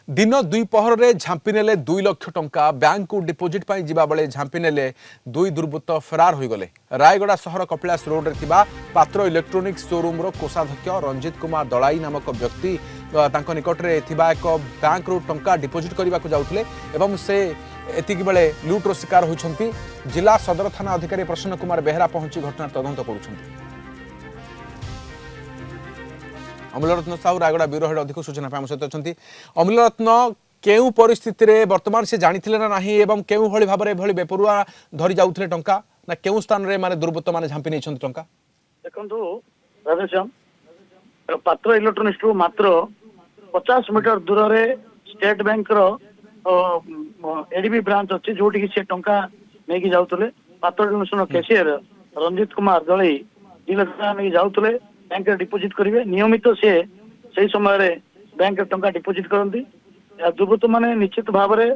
दिन दुईपहर में झांपी नेले 2 लाख टंका बैंक को डिपोजिट पर जिबा बेले झांपी नेले दुई दुर्बृत्त फरार हो गले। रायगड़ा सहर कपिलास रोड रे थिबा पात्र इलेक्ट्रोनिक शोरूम रो कोषाध्यक्ष रंजित कुमार दलाई नामक व्यक्ति तांको निकट रे थिबा एक बैंक रो टंका डिपोजिट करबा को जाउथले एवं से एतिक बेले लूट रो शिकार होइछंती। जिला सदर थाना अधिकारी प्रसन्न कुमार बेहरा पहुंची घटना तदंत करुछंती। अमूल्यरत्न साहू रायगड़ा ब्यूरो हेड अधिक सूचना आम सहित अच्छा। अमूल्यरत्न केउ परिस्थिति रे वर्तमान से जानिथिले ना नाही एवं केउ भली भाबरे भली बेपरुआ धरि जाउथले टंका ना केउ स्थान रे माने दुर्बृत्त माने झांपी नै छथि टंका। देखंतु राधेश्याम पात्र इलेक्ट्रोनिक्स रु मात्र 50 मीटर दूर रे स्टेट बैंक रो एडीबी ब्रांच अछि जोटी कि से टंका नै कि जाउथले। पात्र इलेक्ट्रोनिक्स रो कैशियर रंजित कुमार दलाई 2 लाख टंका नै जाउथले बैंक रे डिपोजिट करिवे। नियमित से सही समय रे बैंक रे टंका डिपोजिट करंती। दुर्बृत्त माने निश्चित भाव रे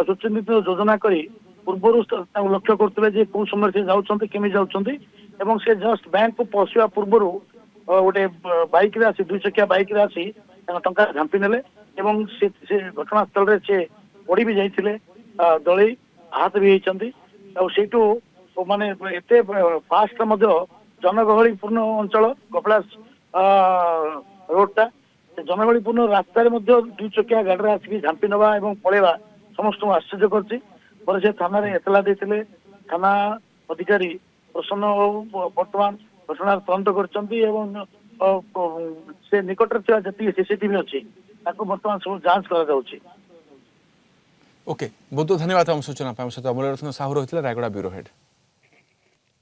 सुचिंतित योजना करी पूर्वरु लक्ष्य करथिले जे को समय से जाउछंती केमि जाउछंती एवं से जस्ट बैंक को पहुंचवा पूर्वरु गोटे बाइक रे आसी 2 चकिया बाइक रे आसी टंका झांपी नेले एवं से घटनास्थल रे से पड़ी भी जाइथिले। दलाई आहत भी होइछंती और सेटू माने एते फास्ट मध्ये जनगहलीपूर्ण अंचल कपिलास रोडटा जनगहलीपूर्ण रास्तार 2 चकिया गाड़ी आसिक झांपी नवा और पलैवा समस्त आश्चर्य करछि। से थाना एतला देते थाना अधिकारी प्रसन्न बर्तमान घटना तदंत कर से निकट जी सीसीटीवी अच्छी बर्तमान सब जांच करा जाउछि। ओके बहुत धन्यवाद हम सूचना सहित अमूल्यरत्न साहू रही रायगड़ा ब्यूरो हेड।